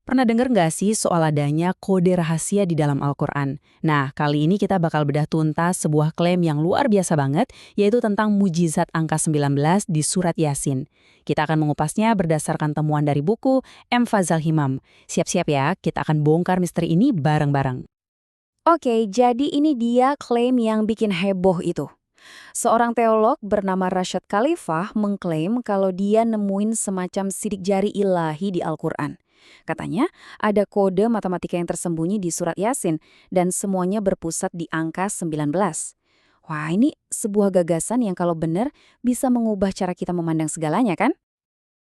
Pernah dengar nggak sih soal adanya kode rahasia di dalam Al-Quran? Nah, kali ini kita bakal bedah tuntas sebuah klaim yang luar biasa banget, yaitu tentang mujizat angka 19 di surat Yasin. Kita akan mengupasnya berdasarkan temuan dari buku M. Fazal Himam. Siap-siap ya, kita akan bongkar misteri ini bareng-bareng. Oke, jadi ini dia klaim yang bikin heboh itu. Seorang teolog bernama Rashad Khalifah mengklaim kalau dia nemuin semacam sidik jari ilahi di Al-Quran. Katanya, ada kode matematika yang tersembunyi di surat Yasin dan semuanya berpusat di angka 19. Wah, ini sebuah gagasan yang kalau benar bisa mengubah cara kita memandang segalanya kan?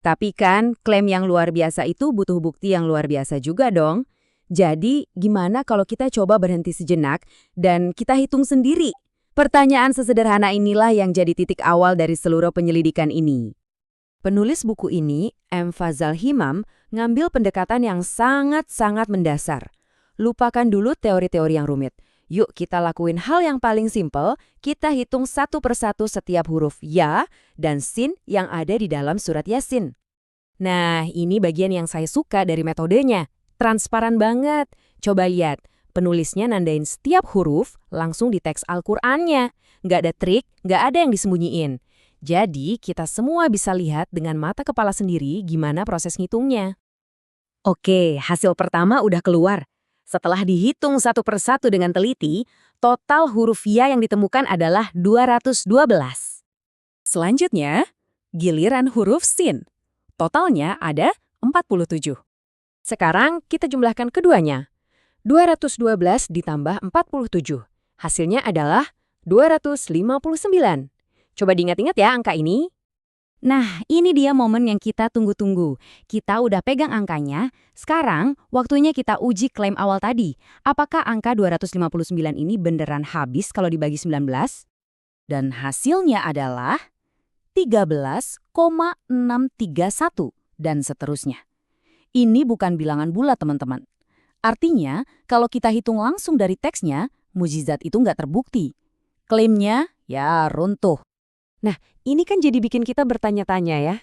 Tapi kan, klaim yang luar biasa itu butuh bukti yang luar biasa juga dong. Jadi, gimana kalau kita coba berhenti sejenak dan kita hitung sendiri? Pertanyaan sesederhana inilah yang jadi titik awal dari seluruh penyelidikan ini. Penulis buku ini, M. Fazal Himam, ngambil pendekatan yang sangat-sangat mendasar. Lupakan dulu teori-teori yang rumit. Yuk kita lakuin hal yang paling simpel, kita hitung satu persatu setiap huruf ya dan sin yang ada di dalam surat Yasin. Nah, ini bagian yang saya suka dari metodenya. Transparan banget. Coba lihat, penulisnya nandain setiap huruf langsung di teks Al-Qur'annya. Nggak ada trik, nggak ada yang disembunyiin. Jadi, kita semua bisa lihat dengan mata kepala sendiri gimana proses ngitungnya. Oke, hasil pertama udah keluar. Setelah dihitung satu persatu dengan teliti, total huruf ya yang ditemukan adalah 212. Selanjutnya, giliran huruf sin. Totalnya ada 47. Sekarang kita jumlahkan keduanya. 212 ditambah 47. Hasilnya adalah 259. Coba diingat-ingat ya angka ini. Nah, ini dia momen yang kita tunggu-tunggu. Kita udah pegang angkanya, sekarang waktunya kita uji klaim awal tadi. Apakah angka 259 ini beneran habis kalau dibagi 19? Dan hasilnya adalah 13,631 dan seterusnya. Ini bukan bilangan bulat, teman-teman. Artinya, kalau kita hitung langsung dari teksnya, mukjizat itu nggak terbukti. Klaimnya, ya runtuh. Nah, ini kan jadi bikin kita bertanya-tanya ya.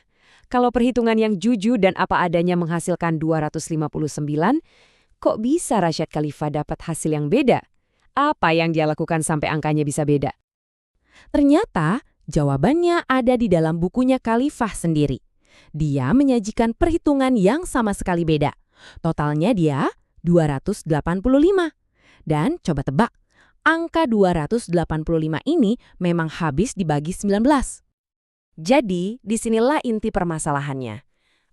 Kalau perhitungan yang jujur dan apa adanya menghasilkan 259, kok bisa Rashad Khalifah dapat hasil yang beda? Apa yang dia lakukan sampai angkanya bisa beda? Ternyata, jawabannya ada di dalam bukunya Khalifah sendiri. Dia menyajikan perhitungan yang sama sekali beda. Totalnya dia 285. Dan coba tebak, angka 285 ini memang habis dibagi 19. Jadi, disinilah inti permasalahannya.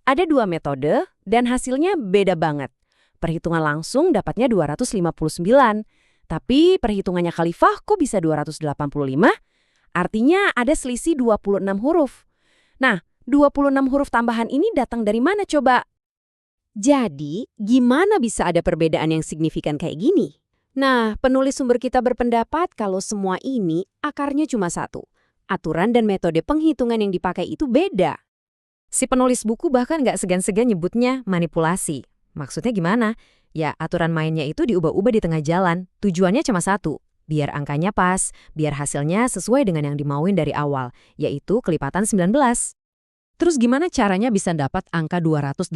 Ada dua metode dan hasilnya beda banget. Perhitungan langsung dapatnya 259, tapi perhitungannya Khalifah kok bisa 285? Artinya ada selisih 26 huruf. Nah, 26 huruf tambahan ini datang dari mana coba? Jadi, gimana bisa ada perbedaan yang signifikan kayak gini? Nah, penulis sumber kita berpendapat kalau semua ini akarnya cuma satu. Aturan dan metode penghitungan yang dipakai itu beda. Si penulis buku bahkan nggak segan-segan nyebutnya manipulasi. Maksudnya gimana? Ya, aturan mainnya itu diubah-ubah di tengah jalan. Tujuannya cuma satu, biar angkanya pas, biar hasilnya sesuai dengan yang dimauin dari awal, yaitu kelipatan 19. Terus gimana caranya bisa dapat angka 285?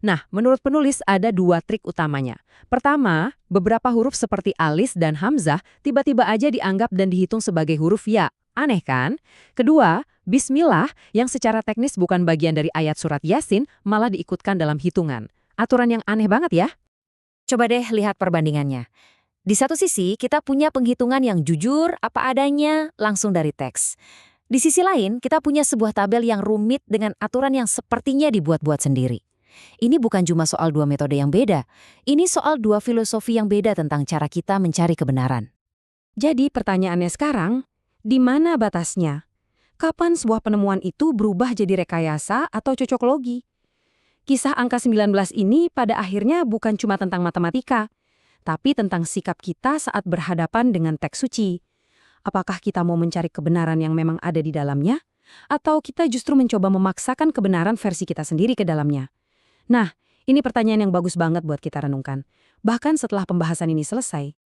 Nah, menurut penulis ada dua trik utamanya. Pertama, beberapa huruf seperti alis dan hamzah tiba-tiba aja dianggap dan dihitung sebagai huruf ya. Aneh kan? Kedua, bismillah yang secara teknis bukan bagian dari ayat surat Yasin malah diikutkan dalam hitungan. Aturan yang aneh banget ya. Coba deh lihat perbandingannya. Di satu sisi, kita punya penghitungan yang jujur, apa adanya, langsung dari teks. Di sisi lain, kita punya sebuah tabel yang rumit dengan aturan yang sepertinya dibuat-buat sendiri. Ini bukan cuma soal dua metode yang beda, ini soal dua filosofi yang beda tentang cara kita mencari kebenaran. Jadi pertanyaannya sekarang, di mana batasnya? Kapan sebuah penemuan itu berubah jadi rekayasa atau cocok logi? Kisah angka 19 ini pada akhirnya bukan cuma tentang matematika, tapi tentang sikap kita saat berhadapan dengan teks suci. Apakah kita mau mencari kebenaran yang memang ada di dalamnya? Atau kita justru mencoba memaksakan kebenaran versi kita sendiri ke dalamnya? Nah, ini pertanyaan yang bagus banget buat kita renungkan. Bahkan setelah pembahasan ini selesai.